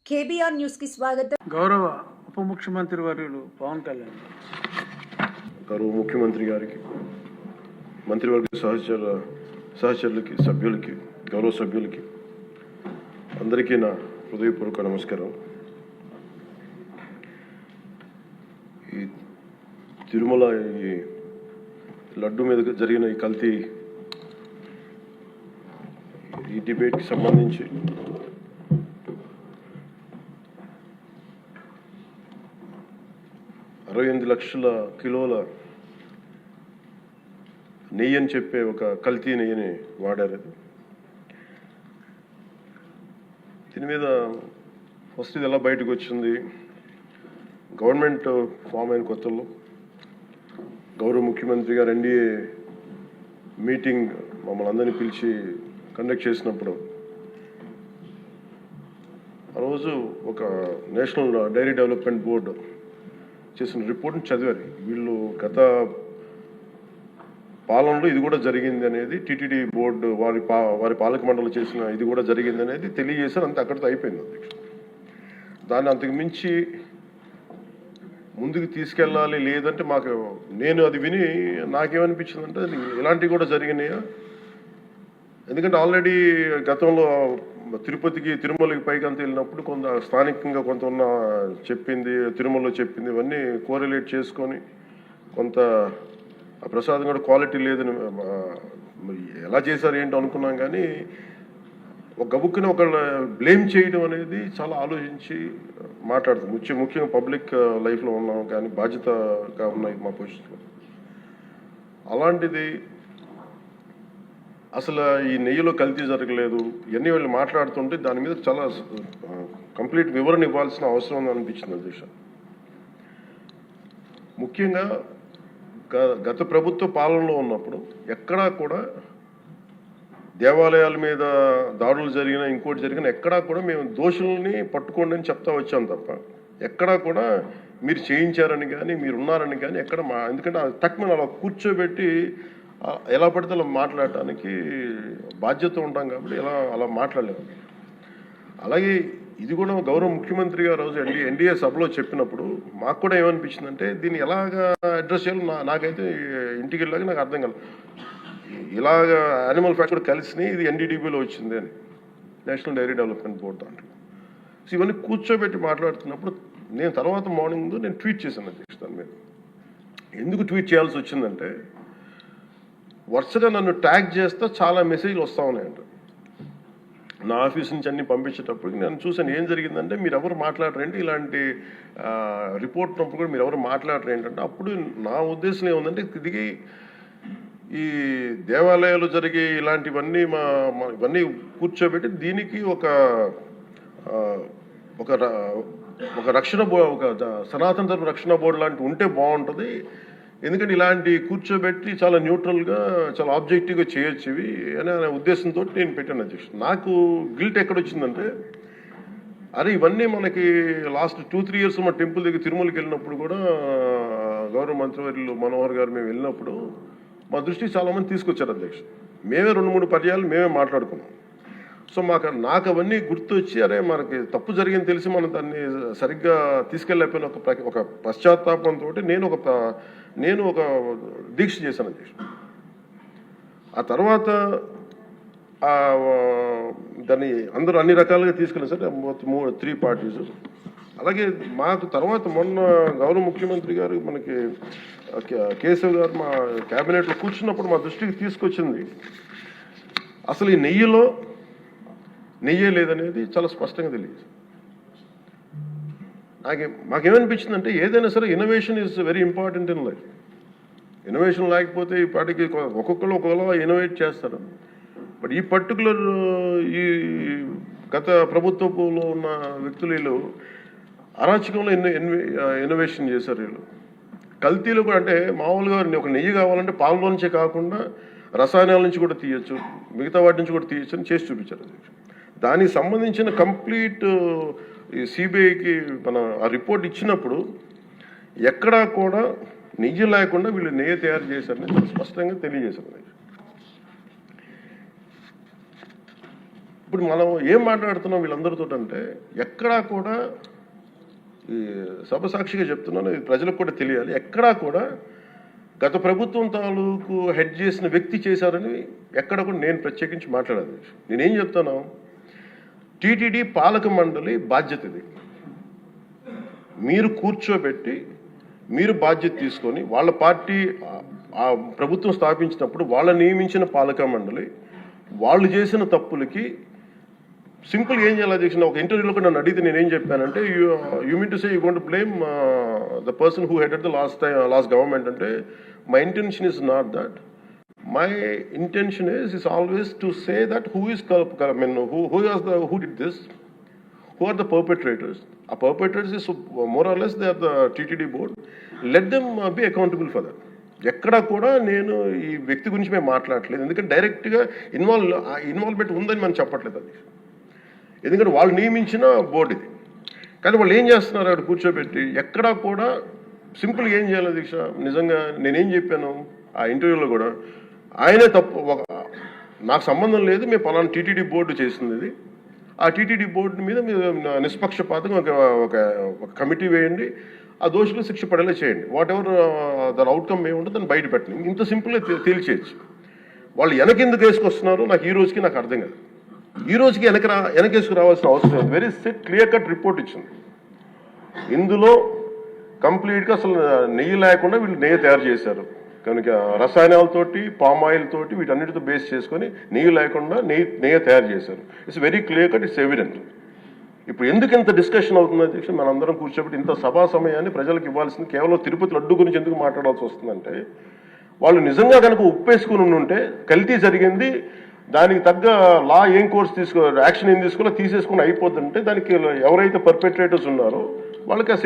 KBR news కి స్వాగతం. గౌరవ ఉప ముఖ్యమంత్రి వర్యులు పవన్ కళ్యాణ్, గౌరవ ముఖ్యమంత్రి గారికి, మంత్రివర్గ సహచరులకి, సభ్యులకి, గౌరవ సభ్యులకి అందరికీ నా హృదయపూర్వక నమస్కారం. ఈ తిరుమల ఈ లడ్డు మీద జరిగిన ఈ కల్తీ ఈ డిబేట్కి సంబంధించి $68 లక్షల కిలోల నెయ్యి అని చెప్పే ఒక కల్తీ నెయ్యిని వాడారు. దీని మీద ఫస్ట్ ఇది ఎలా బయటకు వచ్చింది? గవర్నమెంట్ ఫామ్ అయిన కొత్తలో గౌరవ ముఖ్యమంత్రి గారు ఎన్డీఏ మీటింగ్ మమ్మల్ని అందరినీ పిలిచి కండక్ట్ చేసినప్పుడు ఆ రోజు ఒక నేషనల్ డైరీ డెవలప్మెంట్ బోర్డు చేసిన రిపోర్ట్ని చదివారు. వీళ్ళు గత పాలనలో ఇది కూడా జరిగింది అనేది టీటీడీ బోర్డు వారి పాలక మండలి చేసిన ఇది కూడా జరిగింది అనేది తెలియజేశారు. అంతే, అక్కడితో అయిపోయింది అధ్యక్ష. దాన్ని అంతకు మించి ముందుకు తీసుకెళ్ళాలి లేదంటే నేను అది విని నాకేమనిపించిందంటే ఇలాంటివి కూడా జరిగినాయా? ఎందుకంటే ఆల్రెడీ గతంలో తిరుమలకి పైకంత వెళ్ళినప్పుడు కొంత స్థానికంగా కొంత ఉన్న చెప్పింది, తిరుమలలో చెప్పింది ఇవన్నీ కోరిలేట్ చేసుకొని కొంత ఆ ప్రసాదం కూడా క్వాలిటీ లేదని ఎలా చేశారు ఏంటో అనుకున్నాం. కానీ ఒక గబుక్కుని ఒకళ్ళ బ్లేమ్ చేయడం అనేది చాలా ఆలోచించి మాట్లాడుతాం. ముఖ్యంగా పబ్లిక్ లైఫ్లో ఉన్నాం కానీ బాధ్యతగా ఉన్నాయి మా పొజిషన్లో. అలాంటిది అసలు ఈ నెయ్యిలో కల్తీ జరగలేదు ఇవన్నీ వాళ్ళు మాట్లాడుతుంటే దాని మీద చాలా కంప్లీట్ వివరణ ఇవ్వాల్సిన అవసరం ఉంది అనిపించింది అధ్యక్ష. ముఖ్యంగా గత ప్రభుత్వ పాలనలో ఉన్నప్పుడు ఎక్కడా కూడా దేవాలయాల మీద దాడులు జరిగినా ఇంకోటి జరిగినా ఎక్కడా కూడా మేము దోషుల్ని పట్టుకోండి అని చెప్తా వచ్చాం తప్ప ఎక్కడా కూడా మీరు చేయించారని కానీ మీరు ఉన్నారని కానీ ఎక్కడ ఎందుకంటే తక్కువ అలా కూర్చోబెట్టి ఎలా పడితే అలా మాట్లాడటానికి బాధ్యత ఉంటాం కాబట్టి అలా మాట్లాడలేము. అలాగే ఇది కూడా గౌరవ ముఖ్యమంత్రి గారు రోజు ఎన్డీఏ సభలో చెప్పినప్పుడు మాకు కూడా ఏమనిపించిందంటే దీన్ని ఎలాగా అడ్రస్ చేయాలో నాకైతే ఇంటికి వెళ్ళాక నాకు అర్థం కాలేదు. ఇలాగా యానిమల్ ఫ్యాక్ట్ కూడా కలిసి ఇది ఎన్డీడీబీలో వచ్చింది అని నేషనల్ డైరీ డెవలప్మెంట్ బోర్డు దాంట్లో. సో ఇవన్నీ కూర్చోబెట్టి మాట్లాడుతున్నప్పుడు నేను తర్వాత మార్నింగ్ నేను ట్వీట్ చేశాను అధ్యక్ష. దాని మీద ఎందుకు ట్వీట్ చేయాల్సి వచ్చిందంటే వరుసగా నన్ను ట్యాగ్ చేస్తే చాలా మెసేజ్లు వస్తూ ఉన్నాయంట. నా ఆఫీస్ నుంచి అన్ని పంపించేటప్పటికి నేను చూసాను ఏం జరిగిందంటే మీరు ఎవరు మాట్లాడరేంటి, ఇలాంటి రిపోర్ట్ ఉన్నప్పుడు కూడా మీరు ఎవరు మాట్లాడరు ఏంటంటే అప్పుడు నా ఉద్దేశం ఏముందంటే ఇది ఈ దేవాలయాలు జరిగే ఇలాంటివన్నీ ఇవన్నీ కూర్చోబెట్టి దీనికి ఒక రక్షణ ఒక సనాతన ధర్మ రక్షణ బోర్డు లాంటి ఉంటే బాగుంటుంది. ఎందుకంటే ఇలాంటి కూర్చోబెట్టి చాలా న్యూట్రల్గా చాలా ఆబ్జెక్టివ్గా చేయొచ్చు ఇవి అనే ఉద్దేశంతో నేను పెట్టాను అధ్యక్ష. నాకు గిల్ట్ ఎక్కడొచ్చిందంటే అరే ఇవన్నీ మనకి లాస్ట్ 2-3 years మా టెంపుల్ దగ్గర తిరుమలకి వెళ్ళినప్పుడు కూడా గౌరవ మంత్రివర్యులు మనోహర్ గారు మేము వెళ్ళినప్పుడు మా దృష్టికి చాలామంది తీసుకొచ్చారు అధ్యక్ష. మేమే 2-3 పర్యాలు మేమే మాట్లాడుకున్నాం. సో నాకు అవన్నీ గుర్తొచ్చి అరే మనకి తప్పు జరిగింది తెలిసి మనం దాన్ని సరిగ్గా తీసుకెళ్ళకపోయిన ఒక పశ్చాత్తాపంతో నేను ఒక దీక్ష చేశాను అధ్యక్ష. ఆ తర్వాత దాన్ని అందరూ అన్ని రకాలుగా తీసుకెళ్ళారు సార్, 3 parties. అలాగే మాకు తర్వాత మొన్న గౌరవ ముఖ్యమంత్రి గారు మనకి కేశవ్ గారు మా క్యాబినెట్లో కూర్చున్నప్పుడు మా దృష్టికి తీసుకొచ్చింది అసలు ఈ నెయ్యిలో నెయ్యే లేదనేది చాలా స్పష్టంగా తెలియదు. మాకేమనిపించిందంటే ఏదైనా సరే innovation is very important in life. Innovation లేకపోతే ఈ పాటికి ఒక్కొక్కరు ఒక్కొక్కలా ఇన్నోవేట్ చేస్తారు. బట్ ఈ పర్టికులర్ ఈ గత ప్రభుత్వంలో ఉన్న వ్యక్తులు వీళ్ళు అరాచకంలో ఇన్నోవేషన్ చేశారు. వీళ్ళు కల్తీలు కూడా అంటే మామూలుగా ఒక నెయ్యి కావాలంటే పాలలో నుంచే కాకుండా రసాయనాల నుంచి కూడా తీయచ్చు, మిగతా వాటి నుంచి కూడా తీయచ్చు అని చేసి చూపించారు. దానికి సంబంధించిన కంప్లీట్ ఈ సిబిఐకి మన ఆ రిపోర్ట్ ఇచ్చినప్పుడు ఎక్కడా కూడా నెయ్యి లేకుండా వీళ్ళు నెయ్యి తయారు చేశారని చాలా స్పష్టంగా తెలియజేశారు. ఇప్పుడు మనం ఏం మాట్లాడుతున్నాం వీళ్ళందరితో అంటే ఎక్కడా కూడా ఈ సభ సాక్షిగా చెప్తున్నాను, ఇది ప్రజలకు కూడా తెలియాలి, ఎక్కడా కూడా గత ప్రభుత్వం తాలూకు హెడ్ చేసిన వ్యక్తి చేశారని ఎక్కడ కూడా నేను ప్రత్యేకించి మాట్లాడాలి. నేనేం చెప్తాను, టీటీడీ పాలక మండలి బాధ్యత ఇది. మీరు కూర్చోబెట్టి మీరు బాధ్యత తీసుకొని వాళ్ళ పార్టీ ఆ ప్రభుత్వం స్థాపించినప్పుడు వాళ్ళ నియమించిన పాలక మండలి వాళ్ళు చేసిన తప్పులకి సింపుల్ ఏం చేయాలి అధ్యక్ష, ఒక ఇంటర్వ్యూలో కూడా నన్ను అడిగితే నేనేం చెప్పానంటే you mean to say you going to blame the person who headed the last government అంటే my intention is not that. My intention is always to say that who did this, who are the perpetrators. A perpetrators is more or less they are the TTD board. Let them be accountable for that. ఎక్కడా కూడా నేను ఈ వ్యక్తి గురించి మేము మాట్లాడలేదు, ఎందుకంటే డైరెక్ట్గా ఇన్వాల్వ్మెంట్ ఉందని మనం చెప్పట్లేదు అది, ఎందుకంటే వాళ్ళు నియమించిన బోర్డు ఇది. కానీ వాళ్ళు ఏం చేస్తున్నారు అక్కడ కూర్చోబెట్టి, ఎక్కడా కూడా సింపుల్ ఏం చేయాలి దీక్ష, నిజంగా నేనేం చెప్పాను ఆ ఇంటర్వ్యూలో కూడా, ఆయనే తప్పు, నాకు సంబంధం లేదు, మేము పలానా టీటీడీ బోర్డు చేసింది ఇది, ఆ టీటీడీ బోర్డు మీద మీరు నిష్పక్షపాతంగా ఒక కమిటీ వేయండి, ఆ దోషులు శిక్ష పడేలా చేయండి, వాట్ ఎవర్ దాని అవుట్కమ్ ఏముంటుందో దాన్ని బయట పెట్టండి, ఇంత సింపుల్గా తేల్చేయచ్చు. వాళ్ళు వెనకెందుకు వేసుకొస్తున్నారు నాకు ఈ రోజుకి నాకు అర్థం కాదు. ఈ రోజుకి వెనకేసుకు రావాల్సిన అవసరం లేదు. వెరీ క్లియర్ కట్ రిపోర్ట్ ఇచ్చింది. ఇందులో కంప్లీట్గా అసలు నెయ్యి లేకుండా వీళ్ళు నెయ్యి తయారు చేశారు కనుక రసాయనాలతోటి పామ్ ఆయిల్ తోటి వీటన్నిటితో బేస్ చేసుకొని నెయ్యి లేకుండా నెయ్యి తయారు చేశారు. It's very clear cut, it's evident. ఇప్పుడు ఎందుకు ఇంత డిస్కషన్ అవుతుంది అధ్యక్ష, మనందరం కూర్చోబెట్టి ఇంత సభా సమయాన్ని ప్రజలకు ఇవ్వాల్సింది కేవలం తిరుపతి లడ్డు గురించి ఎందుకు మాట్లాడాల్సి వస్తుందంటే, వాళ్ళు నిజంగా కనుక ఉప్పేసుకుని ఉంటే కల్తీ జరిగింది, దానికి తగ్గ లా ఏం కోర్స్ యాక్షన్ ఏం తీసుకోవాలో తీసేసుకుని అయిపోతుంటే దానికి ఎవరైతే పర్పెట్రేటర్స్ ఉన్నారో వాళ్ళకి